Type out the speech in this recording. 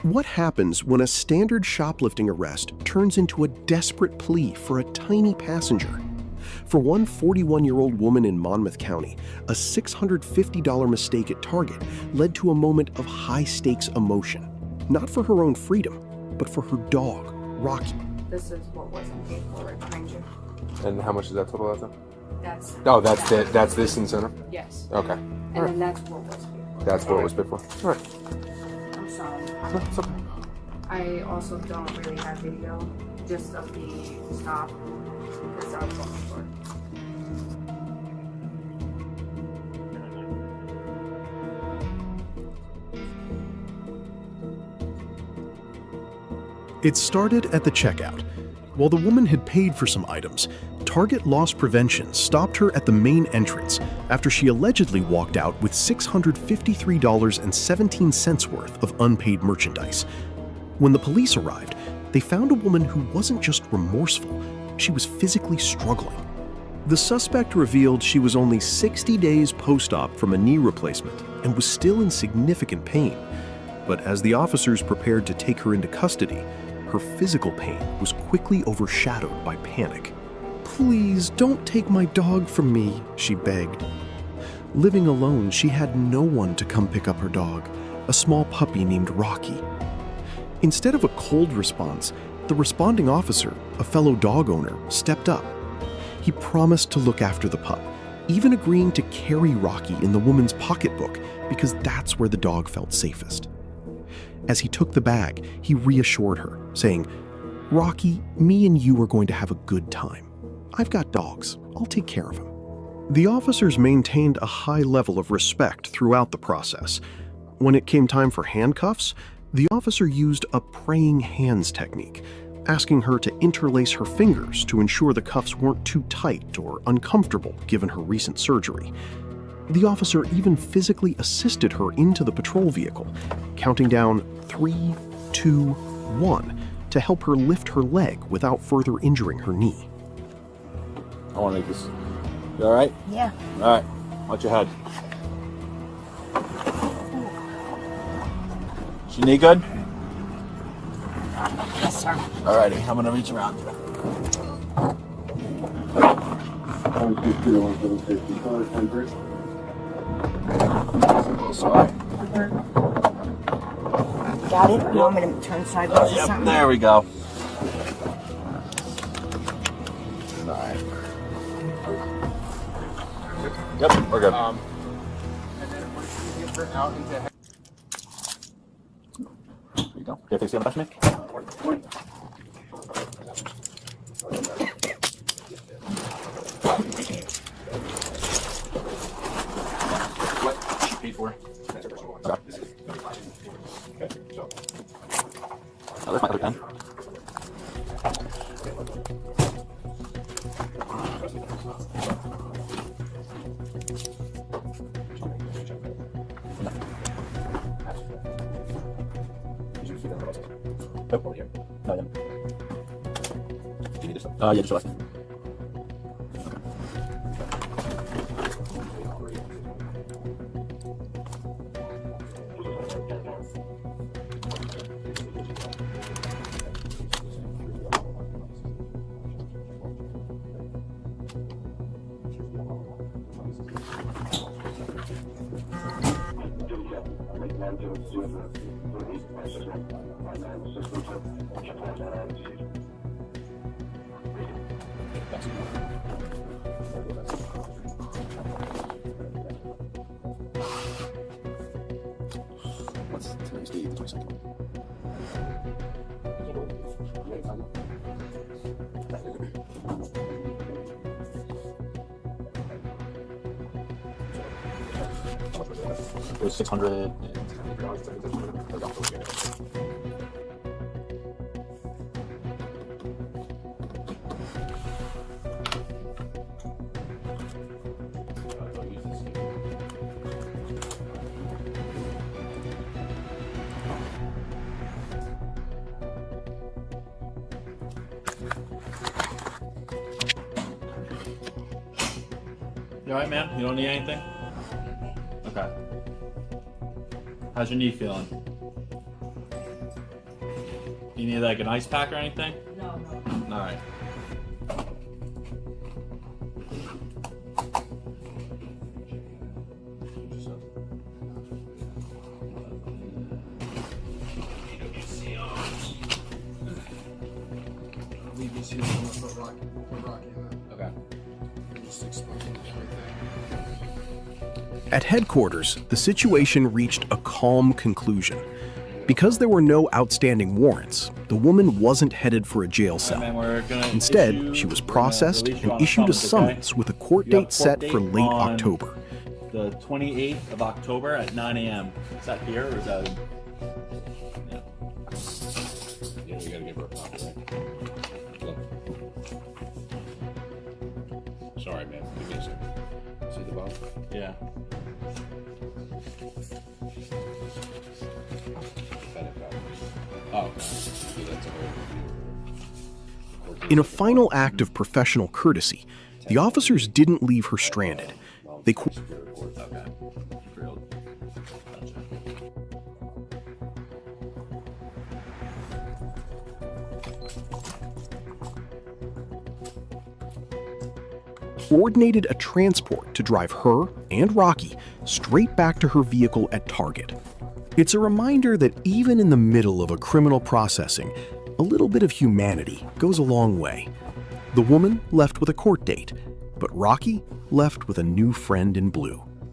What happens when a standard shoplifting arrest turns into a desperate plea for a tiny passenger? For one 41-year-old woman in Monmouth County, a $650 mistake at Target led to a moment of high-stakes emotion. Not for her own freedom, but for her dog, Rocky. This is what wasn't paid for right behind you. And how much is that total out there? That's... Oh, that's this incentive? Yes. Okay. And then that's what was paid for. That's what it was paid for? All right. I'm sorry. No, it's okay. I also don't really have video, just of the stop, because I was looking for it. It started at the checkout. While the woman had paid for some items, Target Loss Prevention stopped her at the main entrance after she allegedly walked out with $653.17 worth of unpaid merchandise. When the police arrived, they found a woman who wasn't just remorseful, she was physically struggling. The suspect revealed she was only 60 days post-op from a knee replacement and was still in significant pain. But as the officers prepared to take her into custody, her physical pain was quickly overshadowed by panic. "Please don't take my dog from me," she begged. Living alone, she had no one to come pick up her dog, a small puppy named Rocky. Instead of a cold response, the responding officer, a fellow dog owner, stepped up. He promised to look after the pup, even agreeing to carry Rocky in the woman's pocketbook because that's where the dog felt safest. As he took the bag, he reassured her, saying, "Rocky, me and you are going to have a good time. I've got dogs. I'll take care of him." The officers maintained a high level of respect throughout the process. When it came time for handcuffs, the officer used a praying hands technique, asking her to interlace her fingers to ensure the cuffs weren't too tight or uncomfortable given her recent surgery. The officer even physically assisted her into the patrol vehicle, counting down 3, 2, 1 to help her lift her leg without further injuring her knee. I want to make this. You all right? Yeah. All right. Watch your head. Is your knee good? Yes, sir. All righty. I'm going to reach around you. Sorry. Got it? You want me to turn sideways or Yep, something? there we go. All right. Yep, we're good. There you go. You have to see on the back of me? What she paid for? Oh, there's my other pen. Oh, over here. No, yeah. Do you need this? Yeah, just your last name. What's today's date? The 22nd. It was 600. You alright, man? You don't need anything? Okay. How's your knee feeling? You need like an ice pack or anything? No. All right. Okay. At headquarters, the situation reached a calm conclusion. Because there were no outstanding warrants, the woman wasn't headed for a jail cell. Man, we're gonna Instead, she was processed and issued a summons with a court date set for late October. The 28th of October at 9 a.m. Is that here or is that? Yeah. Yeah, we gotta give her a copy, right? Look. Sorry, man. Give me a second. See the bottom? Yeah. Oh, okay. So that's a whole In a final act of professional courtesy, the officers didn't leave her stranded. They Okay. Grilled. Gotcha. coordinated a transport to drive her and Rocky straight back to her vehicle at Target. It's a reminder that even in the middle of a criminal processing, a little bit of humanity goes a long way. The woman left with a court date, but Rocky left with a new friend in blue.